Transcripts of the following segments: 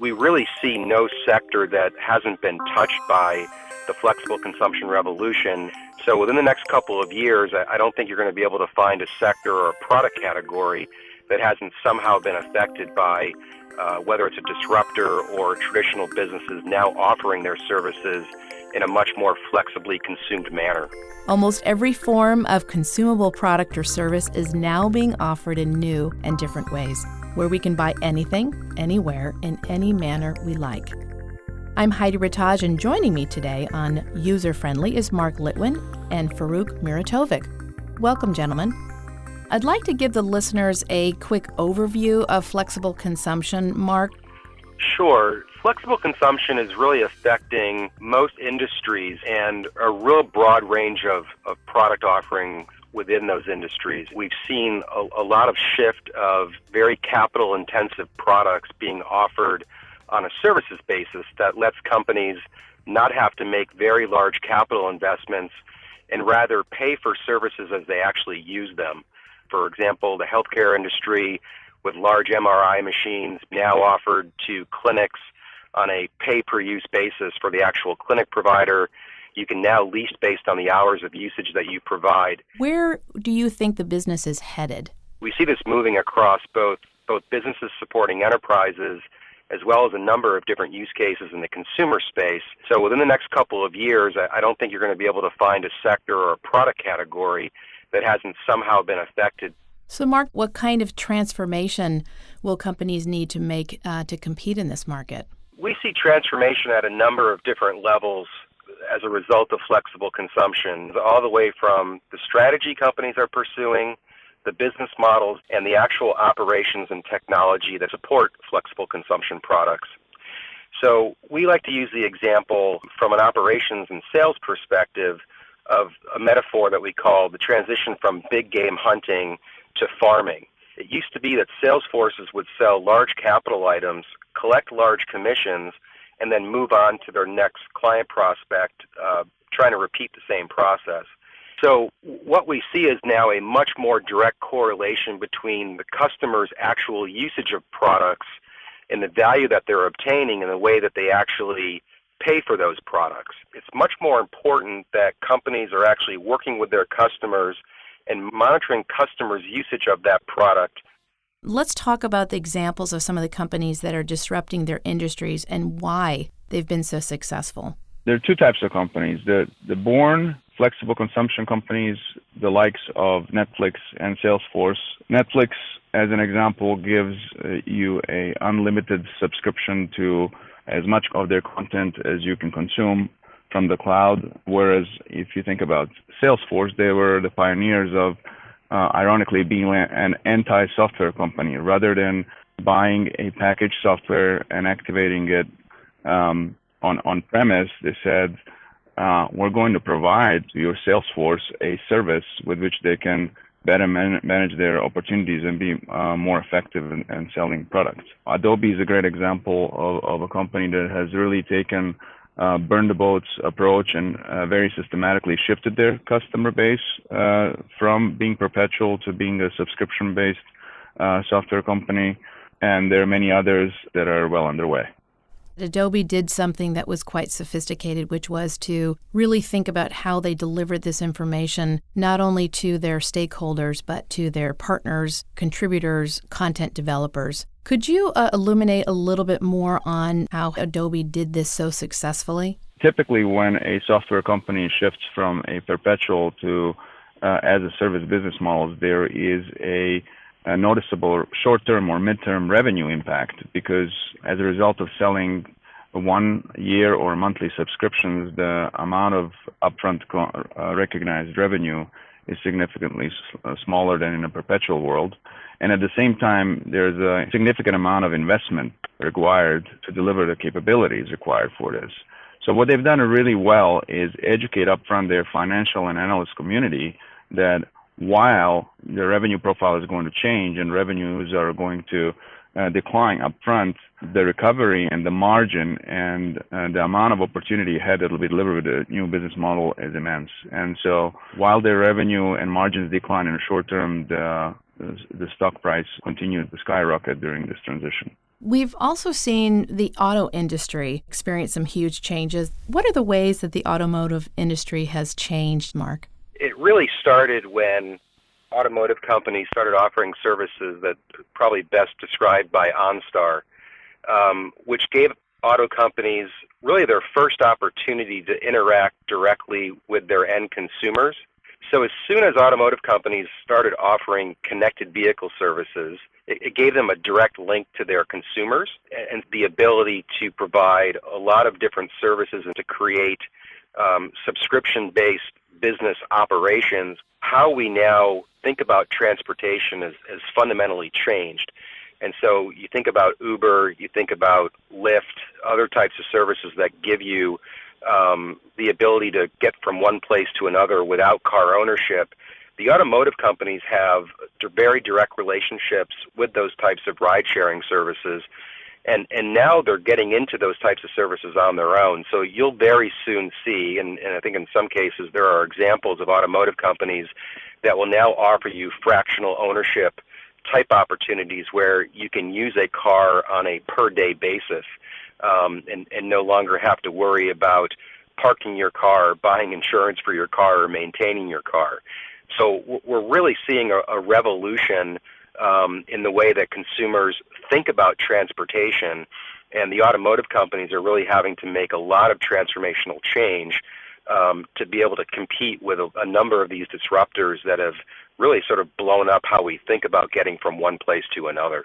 we really see no sector that hasn't been touched by the flexible consumption revolution. So within the next couple of years, I don't think you're going to be able to find a sector or a product category that hasn't somehow been affected by whether it's a disruptor or traditional businesses now offering their services in a much more flexibly consumed manner. Almost every form of consumable product or service is now being offered in new and different ways, where we can buy anything, anywhere, in any manner we like. I'm Heidi Rataj, and joining me today on User Friendly is Mark Litwin and Faruk Muratovic. Welcome, gentlemen. I'd like to give the listeners a quick overview of flexible consumption. Mark? Sure. Flexible consumption is really affecting most industries and a real broad range of product offerings within those industries. We've seen a lot of shift of very capital-intensive products being offered on a services basis that lets companies not have to make very large capital investments and rather pay for services as they actually use them. For example, the healthcare industry with large MRI machines now offered to clinics on a pay-per-use basis for the actual clinic provider. You can now lease based on the hours of usage that you provide. Where do you think the business is headed? We see this moving across both businesses supporting enterprises as well as a number of different use cases in the consumer space. So within the next couple of years, I don't think you're going to be able to find a sector or a product category that hasn't somehow been affected. So, Mark, what kind of transformation will companies need to make to compete in this market? We see transformation at a number of different levels as a result of flexible consumption, all the way from the strategy companies are pursuing, the business models, and the actual operations and technology that support flexible consumption products. So we like to use the example from an operations and sales perspective of a metaphor that we call the transition from big game hunting to farming. It used to be that sales forces would sell large capital items, collect large commissions, and then move on to their next client prospect, trying to repeat the same process. So what we see is now a much more direct correlation between the customer's actual usage of products and the value that they're obtaining and the way that they actually pay for those products. It's much more important that companies are actually working with their customers and monitoring customers' usage of that product. Let's talk about the examples of some of the companies that are disrupting their industries and why they've been so successful. There are two types of companies. The born flexible consumption companies, the likes of Netflix and Salesforce. Netflix, as an example, gives you an unlimited subscription to as much of their content as you can consume from the cloud, whereas if you think about Salesforce, they were the pioneers of, ironically, being an anti-software company. Rather than buying a packaged software and activating it on-premise, they said, we're going to provide to your Salesforce a service with which they can better manage their opportunities and be more effective in selling products. Adobe is a great example of a company that has really taken burn the boats approach and very systematically shifted their customer base from being perpetual to being a subscription-based software company. And there are many others that are well underway. Adobe did something that was quite sophisticated, which was to really think about how they delivered this information, not only to their stakeholders, but to their partners, contributors, content developers. Could you illuminate a little bit more on how Adobe did this so successfully? Typically, when a software company shifts from a perpetual to as a service business model, there is a noticeable short-term or mid-term revenue impact, because as a result of selling 1 year or monthly subscriptions, the amount of upfront recognized revenue is significantly smaller than in a perpetual world. And at the same time, there's a significant amount of investment required to deliver the capabilities required for this. So what they've done really well is educate upfront their financial and analyst community that while the revenue profile is going to change and revenues are going to decline upfront, the recovery and the margin and the amount of opportunity ahead that will be delivered with the new business model is immense. And so while their revenue and margins decline in the short term, the stock price continues to skyrocket during this transition. We've also seen the auto industry experience some huge changes. What are the ways that the automotive industry has changed, Mark? It really started when automotive companies started offering services that probably best described by OnStar, which gave auto companies really their first opportunity to interact directly with their end consumers. So as soon as automotive companies started offering connected vehicle services, it gave them a direct link to their consumers and the ability to provide a lot of different services and to create subscription-based business operations. How we now think about transportation has fundamentally changed. And so you think about Uber, you think about Lyft, other types of services that give you the ability to get from one place to another without car ownership. The automotive companies have very direct relationships with those types of ride-sharing services, and now they're getting into those types of services on their own. So you'll very soon see, and I think in some cases there are examples of automotive companies that will now offer you fractional ownership type opportunities where you can use a car on a per-day basis and no longer have to worry about parking your car, buying insurance for your car, or maintaining your car. So we're really seeing a revolution in the way that consumers think about transportation, and the automotive companies are really having to make a lot of transformational change to be able to compete with a number of these disruptors that have really sort of blown up how we think about getting from one place to another.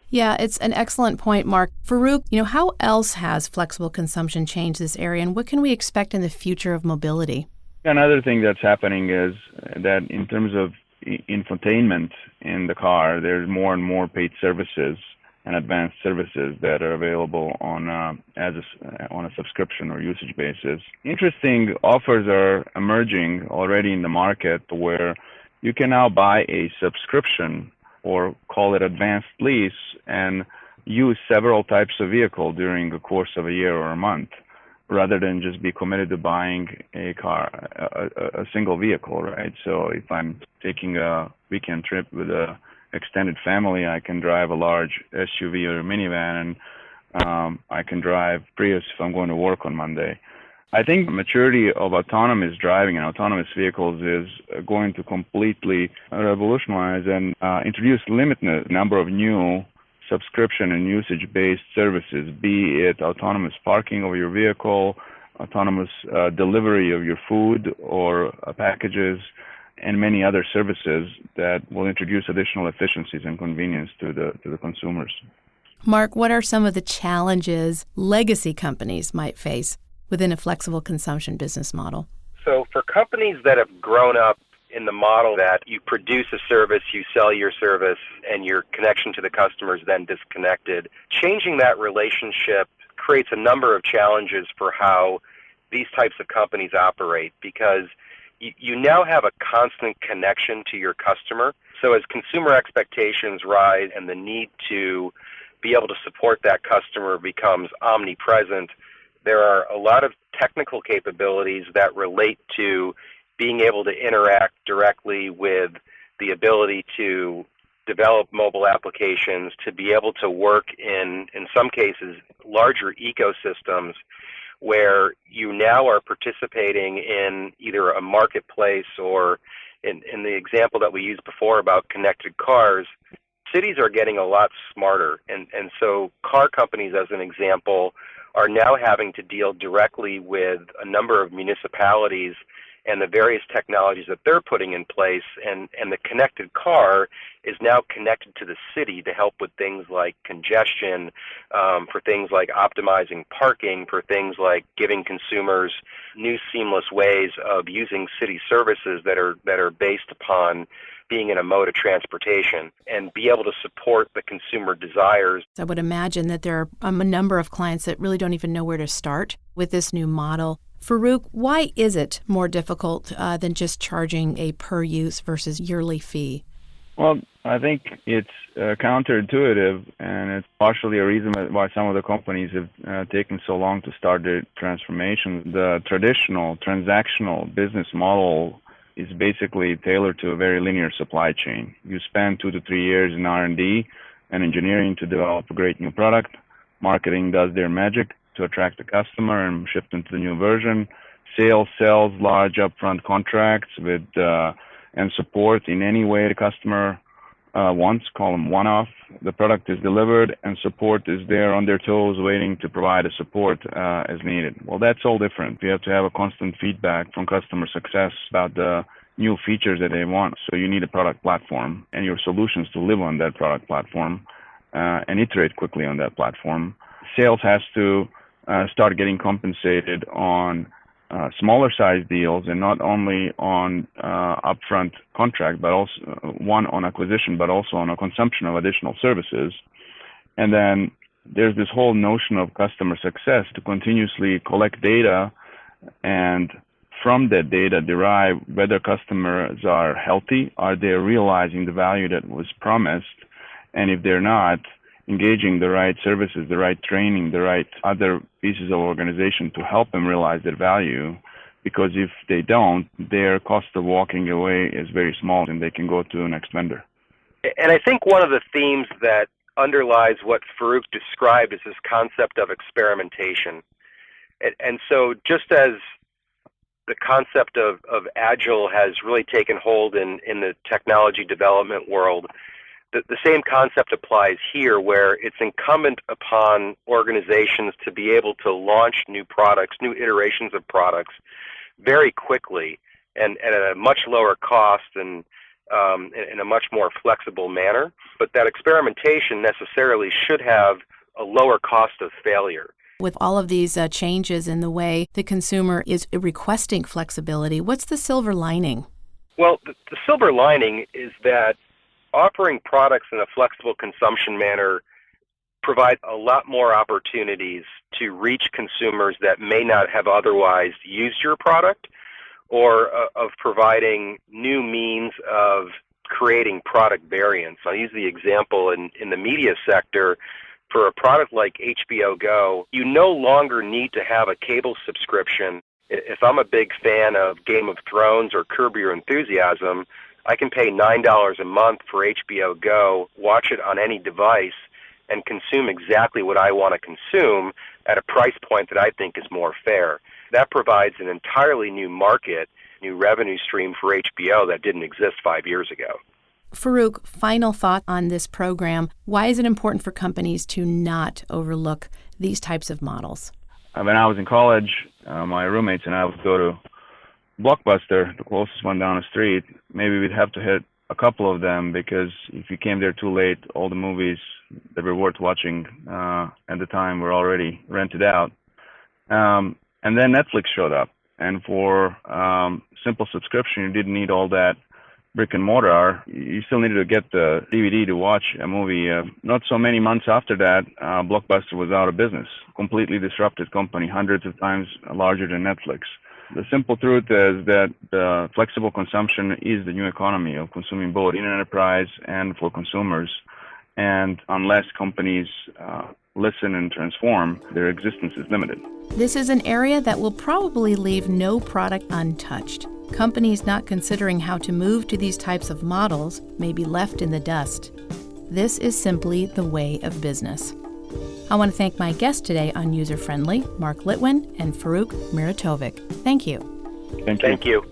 Yeah, it's an excellent point, Mark. Faruk, how else has flexible consumption changed this area, and what can we expect in the future of mobility? Another thing that's happening is that in terms of infotainment in the car, there's more and more paid services and advanced services that are available on a subscription or usage basis. Interesting offers are emerging already in the market where you can now buy a subscription or call it advanced lease and use several types of vehicle during the course of a year or a month, rather than just be committed to buying a car, a single vehicle, right? So if I'm taking a weekend trip with a extended family, I can drive a large SUV or a minivan, and I can drive Prius if I'm going to work on Monday. I think the maturity of autonomous driving and autonomous vehicles is going to completely revolutionize and introduce limitless number of new subscription and usage-based services, be it autonomous parking of your vehicle, autonomous delivery of your food or packages, and many other services that will introduce additional efficiencies and convenience to the consumers. Mark, what are some of the challenges legacy companies might face within a flexible consumption business model? So for companies that have grown up in the model that you produce a service, you sell your service, and your connection to the customer is then disconnected, changing that relationship creates a number of challenges for how these types of companies operate, because you now have a constant connection to your customer. So as consumer expectations rise and the need to be able to support that customer becomes omnipresent, there are a lot of technical capabilities that relate to being able to interact directly with the ability to develop mobile applications, to be able to work in some cases, larger ecosystems where you now are participating in either a marketplace or in the example that we used before about connected cars. Cities are getting a lot smarter, and so car companies, as an example, are now having to deal directly with a number of municipalities and the various technologies that they're putting in place, and the connected car is now connected to the city to help with things like congestion, for things like optimizing parking, for things like giving consumers new seamless ways of using city services that are based upon being in a mode of transportation and be able to support the consumer desires. I would imagine that there are a number of clients that really don't even know where to start with this new model. Faruk, why is it more difficult than just charging a per-use versus yearly fee? Well, I think it's counterintuitive, and it's partially a reason why some of the companies have taken so long to start their transformation. The traditional transactional business model is basically tailored to a very linear supply chain. You spend 2 to 3 years in R&D, and engineering to develop a great new product. Marketing does their magic to attract the customer and shift into the new version. Sales sells large upfront contracts with and support in any way the customer wants, call them one-off. The product is delivered and support is there on their toes waiting to provide a support as needed. Well, that's all different. We have to have a constant feedback from customer success about the new features that they want. So you need a product platform and your solutions to live on that product platform and iterate quickly on that platform. Sales has to start getting compensated on smaller size deals and not only on upfront contract, but also one on acquisition, but also on a consumption of additional services. And then there's this whole notion of customer success to continuously collect data and from that data derive whether customers are healthy, are they realizing the value that was promised, and if they're not, engaging the right services, the right training, the right other pieces of organization to help them realize their value. Because if they don't, their cost of walking away is very small and they can go to the next vendor. And I think one of the themes that underlies what Faruk described is this concept of experimentation. And so just as the concept of Agile has really taken hold in the technology development world, the same concept applies here, where it's incumbent upon organizations to be able to launch new products, new iterations of products very quickly and at a much lower cost and in a much more flexible manner. But that experimentation necessarily should have a lower cost of failure. With all of these changes in the way the consumer is requesting flexibility, what's the silver lining? Well, the silver lining is that offering products in a flexible consumption manner provides a lot more opportunities to reach consumers that may not have otherwise used your product, or of providing new means of creating product variants. I'll use the example in the media sector. For a product like HBO Go, you no longer need to have a cable subscription. If I'm a big fan of Game of Thrones or Curb Your Enthusiasm, I can pay $9 a month for HBO Go, watch it on any device, and consume exactly what I want to consume at a price point that I think is more fair. That provides an entirely new market, new revenue stream for HBO that didn't exist 5 years ago. Faruk, final thought on this program. Why is it important for companies to not overlook these types of models? When I was in college, my roommates and I would go to Blockbuster, the closest one down the street. Maybe we'd have to hit a couple of them, because if you came there too late, all the movies that were worth watching at the time were already rented out. And then Netflix showed up. And for simple subscription, you didn't need all that brick and mortar. You still needed to get the DVD to watch a movie. Not so many months after that, Blockbuster was out of business. Completely disrupted company, hundreds of times larger than Netflix. The simple truth is that flexible consumption is the new economy of consuming both in enterprise and for consumers. And unless companies listen and transform, their existence is limited. This is an area that will probably leave no product untouched. Companies not considering how to move to these types of models may be left in the dust. This is simply the way of business. I want to thank my guests today on User Friendly, Mark Litwin and Faruk Muratovic. Thank you. Thank you.